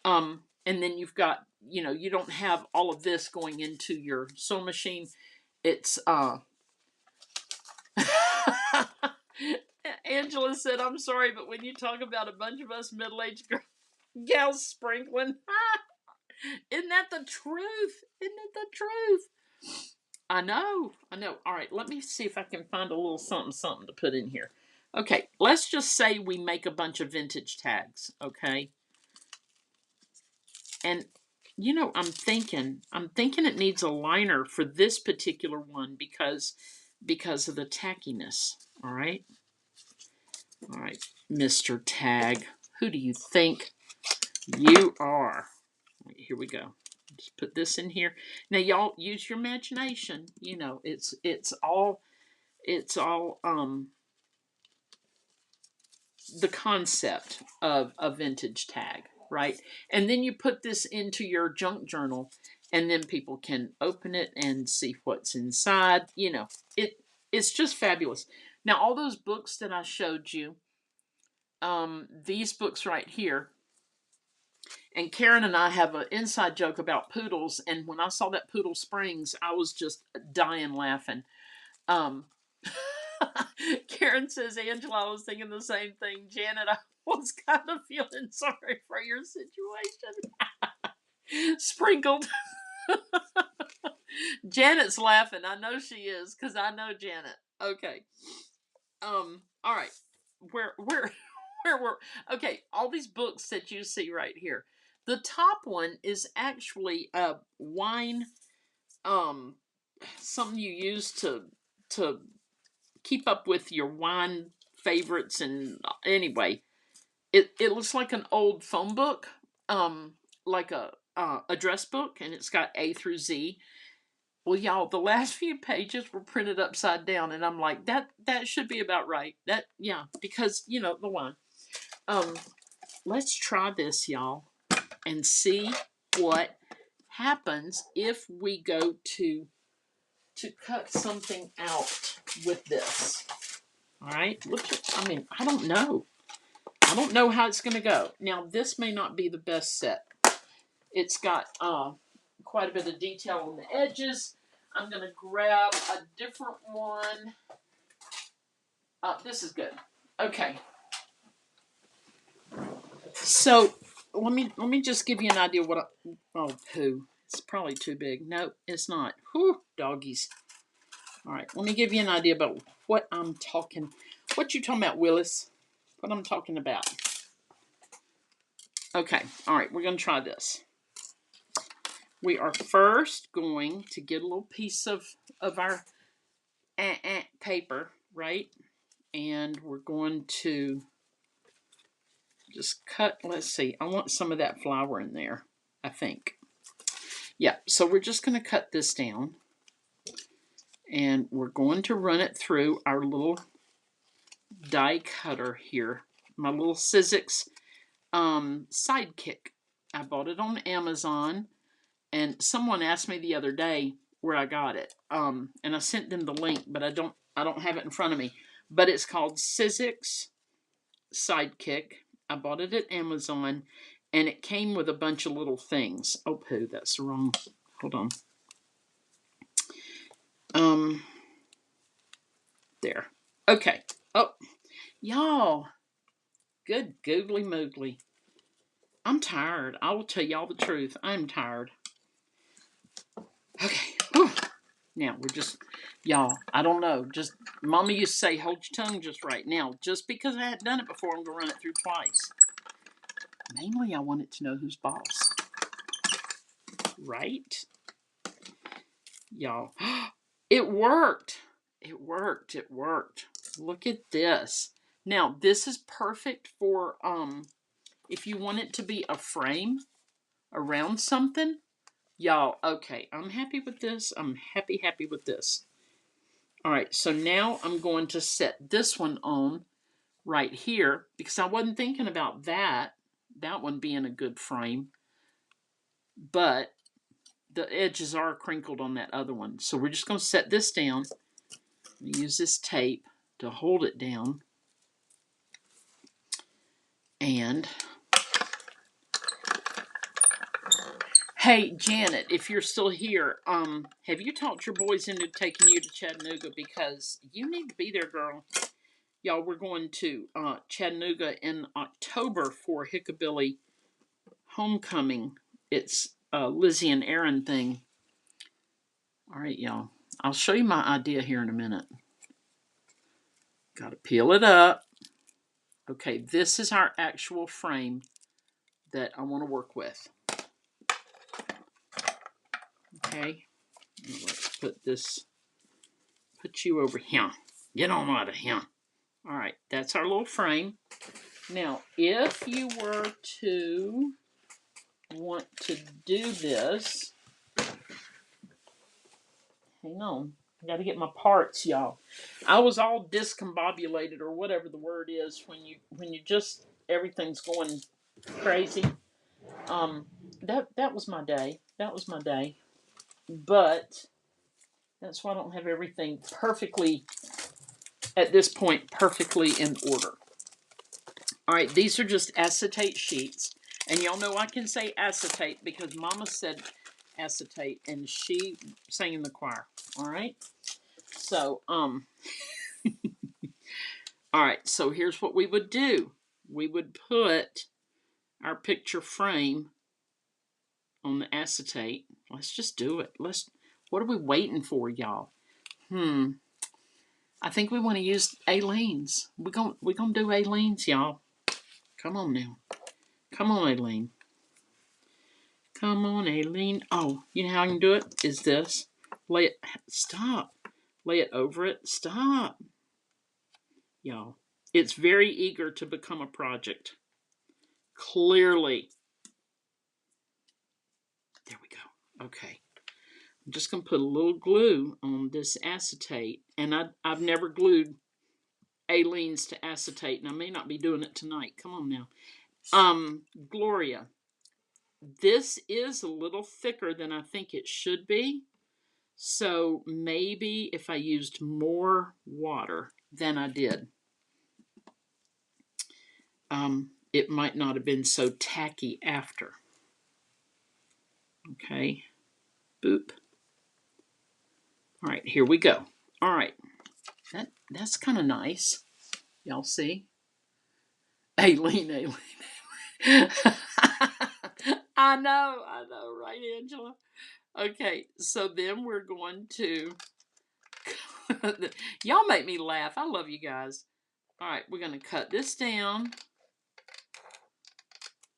and then you've got, you don't have all of this going into your sewing machine. It's Angela said, I'm sorry, but when you talk about a bunch of us middle-aged gals sprinkling, isn't that the truth? Isn't it the truth? I know. All right, let me see if I can find a little something to put in here. Okay, let's just say we make a bunch of vintage tags, okay? And I'm thinking it needs a liner for this particular one because of the tackiness. All right, Mr. Tag, who do you think You are. Here we go. Just put this in here. Now y'all use your imagination. You know, it's all the concept of a vintage tag, right? And then you put this into your junk journal, and then people can open it and see what's inside. You know, it's just fabulous. Now, all those books that I showed you, these books right here, and Karen and I have an inside joke about poodles. And when I saw that Poodle Springs, I was just dying laughing. Um, Karen says, Angela, I was thinking the same thing. Janet, I was kind of feeling sorry for your situation. Sprinkled. Janet's laughing. I know she is because I know Janet. Okay. All right. Where where were okay, all these books that you see right here. The top one is actually a wine, um something you use to keep up with your wine favorites. And anyway, it looks like an old phone book, like a address book, and it's got A through Z. Well, y'all, the last few pages were printed upside down, and I'm like, that should be about right. That, yeah, because you know the wine. Um, let's try this, y'all, and see what happens if we go to cut something out with this. All right, I mean, I don't know. I don't know how it's going to go. Now, this may not be the best set. It's got quite a bit of detail on the edges. I'm going to grab a different one. This is good. Okay. So let me just give you an idea what oh, poo. It's probably too big. Nope, it's not. Whew, doggies. All right, let me give you an idea about what I'm talking. What you talking about, Willis? What I'm talking about. Okay, all right, we're going to try this. We are first going to get a little piece of our paper, right? And we're going to just cut, let's see, I want some of that flour in there, I think. Yeah, so we're just going to cut this down. And we're going to run it through our little die cutter here. My little Sizzix Sidekick. I bought it on Amazon, and someone asked me the other day where I got it. And I sent them the link, but I don't have it in front of me. But it's called Sizzix Sidekick. I bought it at Amazon, and it came with a bunch of little things. Oh, poo, that's the wrong. Hold on. There. Okay. Oh, y'all. Good googly moogly. I'm tired. I will tell y'all the truth. I'm tired. Okay. Whew. Now we're just, y'all, I don't know. Just, Mama used to say, hold your tongue just right. Now, just because I hadn't done it before, I'm going to run it through twice. Mainly, I wanted to know who's boss. Right? Y'all. It worked. It worked. It worked. Look at this. Now, this is perfect for, if you want it to be a frame around something. Y'all, okay, I'm happy with this. I'm happy with this. All right, so now I'm going to set this one on right here because I wasn't thinking about that one being a good frame, but the edges are crinkled on that other one. So we're just going to set this down. Use this tape to hold it down. And hey, Janet, if you're still here, have you talked your boys into taking you to Chattanooga? Because you need to be there, girl. Y'all, we're going to Chattanooga in October for Hickabilly Homecoming. It's a Lizzie and Aaron thing. All right, y'all. I'll show you my idea here in a minute. Got to peel it up. Okay, this is our actual frame that I want to work with. Okay, let's put you over here. Get on out of here. All right, that's our little frame. Now, if you were to want to do this. Hang on. I got to get my parts, y'all. I was all discombobulated, or whatever the word is, when you just everything's going crazy. That was my day. That was my day. But that's why I don't have everything perfectly at this point perfectly in order. All right, these are just acetate sheets, and y'all know I can say acetate because Mama said acetate, and she sang in the choir. All right, so all right, so here's what we would do. We would put our picture frame on the acetate. Let's just do it. What are we waiting for, y'all? I think we want to use Aleene's. We're gonna do Aleene's, y'all. Come on now. Come on, Aileen. Come on, Aileen. Oh, you know how I can do it? Is this. Lay it. Stop. Lay it over it. Stop. Y'all. It's very eager to become a project. Clearly. There we go. Okay. I'm just going to put a little glue on this acetate. And I've never glued Aleene's to acetate. And I may not be doing it tonight. Come on now. Gloria. This is a little thicker than I think it should be. So maybe if I used more water than I did, it might not have been so tacky after. Okay. Boop. All right, here we go. All right. That's kind of nice. Y'all see? Aileen. I know, right, Angela? Okay, so then we're going to... Y'all make me laugh. I love you guys. All right, we're going to cut this down.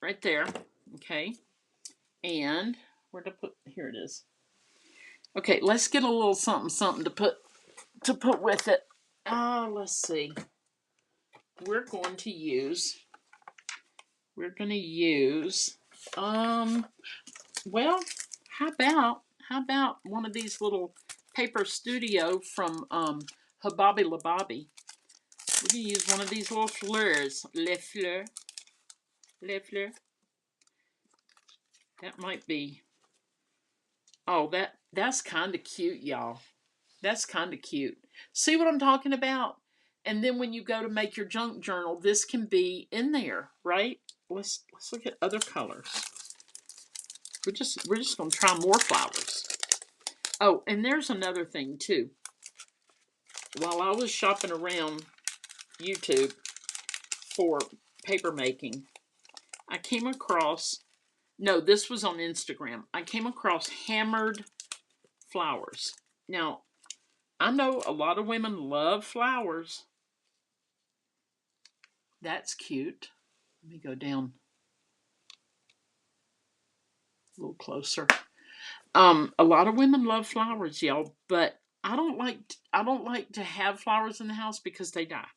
Right there. Okay. And where to put... Here it is. Okay, let's get a little something to put with it. Let's see. We're going to use... well, how about one of these little paper studio from Hababi Lababi? We're going to use one of these little fleurs. Les fleurs. That might be... Oh, that's kind of cute, y'all. That's kind of cute. See what I'm talking about? And then when you go to make your junk journal, this can be in there, right? Let's look at other colors. We're just going to try more flowers. Oh, and there's another thing too. While I was shopping around YouTube for paper making, I came across... No, this was on Instagram. I came across hammered flowers. Now, I know a lot of women love flowers. That's cute. Let me go down a little closer. A lot of women love flowers, y'all, but I don't like to have flowers in the house because they die.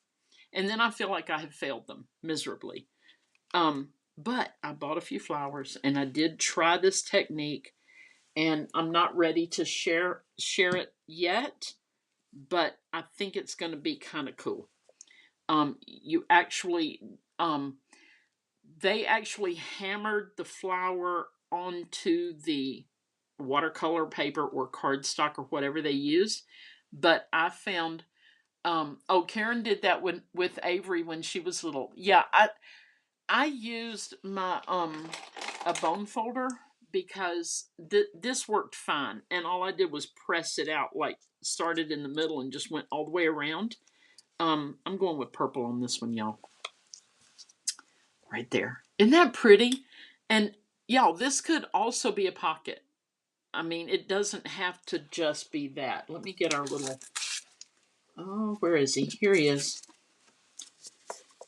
And then I feel like I have failed them miserably. But I bought a few flowers and I did try this technique, and I'm not ready to share it yet, but I think it's going to be kind of cool. They actually hammered the flower onto the watercolor paper or cardstock or whatever they used. But I found, Karen did that with Avery when she was little. Yeah, I used my a bone folder because this worked fine, and all I did was press it out, like started in the middle and just went all the way around. I'm going with purple on this one, y'all. Right there. Isn't that pretty? And y'all, this could also be a pocket. I mean, it doesn't have to just be that. Let me get our little... Oh, where is he? Here he is.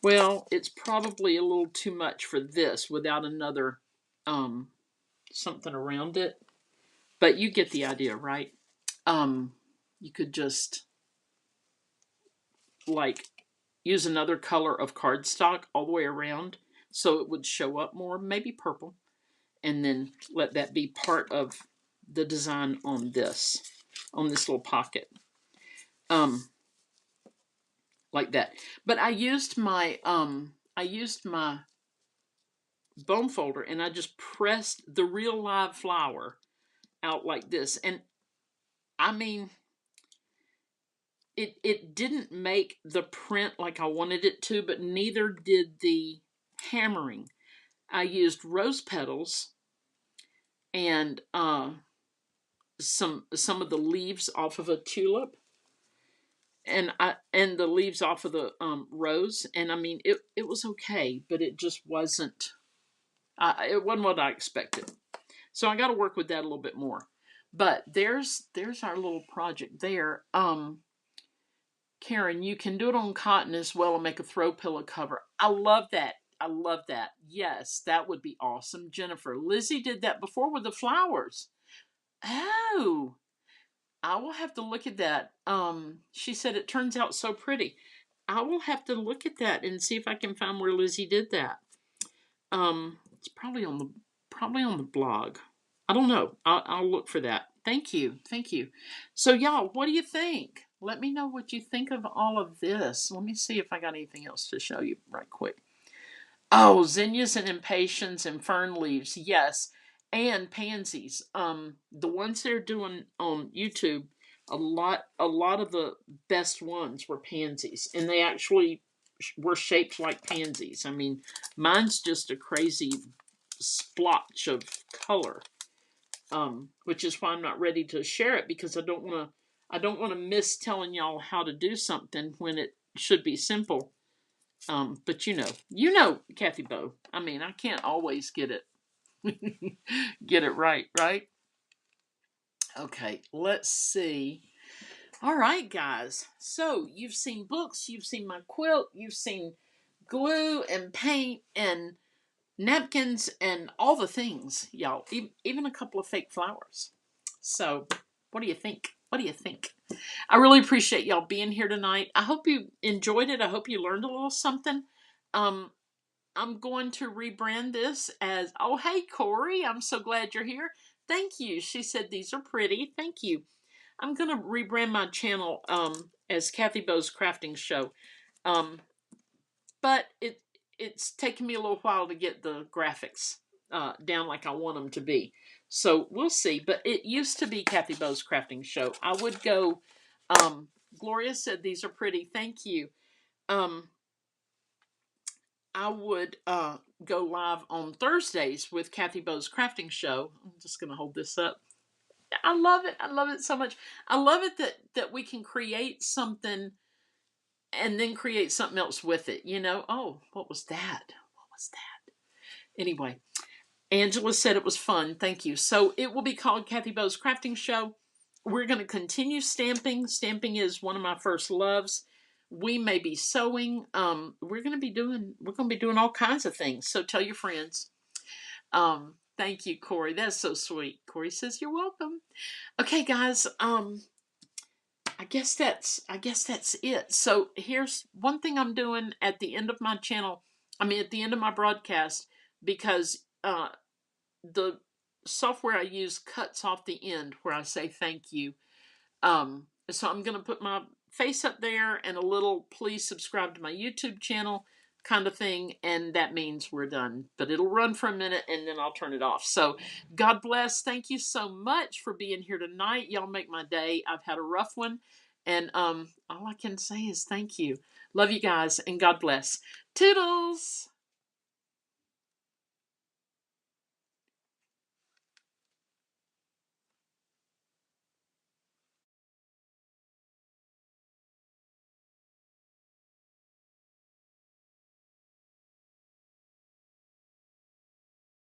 Well, it's probably a little too much for this without another something around it. But you get the idea, right? You could just like use another color of cardstock all the way around so it would show up more, maybe purple. and then let that be part of the design on this little pocket. Like that. But I used my bone folder, and I just pressed the real live flower out like this. And I mean, it didn't make the print like I wanted it to, but neither did the hammering. I used rose petals and some of the leaves off of a tulip, and the leaves off of the rose. And I mean, it was okay, but it just wasn't. It wasn't what I expected. So I got to work with that a little bit more. But there's our little project there. Karen, you can do it on cotton as well and make a throw pillow cover. I love that. I love that. Yes, that would be awesome. Jennifer, Lizzie did that before with the flowers. Oh, I will have to look at that. She said it turns out so pretty. I will have to look at that and see if I can find where Lizzie did that. It's probably on the blog. I don't know. I'll look for that. Thank you. So y'all, what do you think? Let me know what you think of all of this. Let me see if I got anything else to show you right quick. Oh, zinnias and impatiens and fern leaves, yes, and pansies. The ones they're doing on YouTube, a lot of the best ones were pansies, and they actually were shaped like pansies. I mean, mine's just a crazy splotch of color, which is why I'm not ready to share it, because I don't want to miss telling y'all how to do something when it should be simple. But you know, Kathy Bo. I mean, I can't always get it right? Okay, let's see. All right, guys. So you've seen books, you've seen my quilt, you've seen glue and paint and napkins and all the things, y'all. Even a couple of fake flowers. So, what do you think? I really appreciate y'all being here tonight. I hope you enjoyed it. I hope you learned a little something. I'm going to rebrand this as, oh, hey, Corey, I'm so glad you're here. Thank you. She said these are pretty. Thank you. I'm going to rebrand my channel as Kathy Bo's Crafting Show. But it's taken me a little while to get the graphics down like I want them to be. So we'll see. But it used to be Kathy Bo's Crafting Show. I would go, Gloria said these are pretty. Thank you. I would go live on Thursdays with Kathy Bo's Crafting Show. I'm just going to hold this up. I love it. I love it so much. I love it that we can create something and then create something else with it. You know, oh, what was that? Anyway, Angela said it was fun. Thank you. So it will be called Kathy Bo's Crafting Show. We're going to continue stamping. Stamping is one of my first loves. We may be sewing. We're going to be doing all kinds of things. So tell your friends. Thank you, Corey. That's so sweet. Corey says you're welcome. Okay, guys. I guess that's it. So here's one thing I'm doing at the end of my channel. I mean, at the end of my broadcast, because the software I use cuts off the end where I say thank you. So I'm going to put my face up there and a little please subscribe to my YouTube channel kind of thing, and that means we're done. But it'll run for a minute and then I'll turn it off. So God bless. Thank you so much for being here tonight. Y'all make my day. I've had a rough one, and all I can say is thank you. Love you guys, and God bless. Toodles!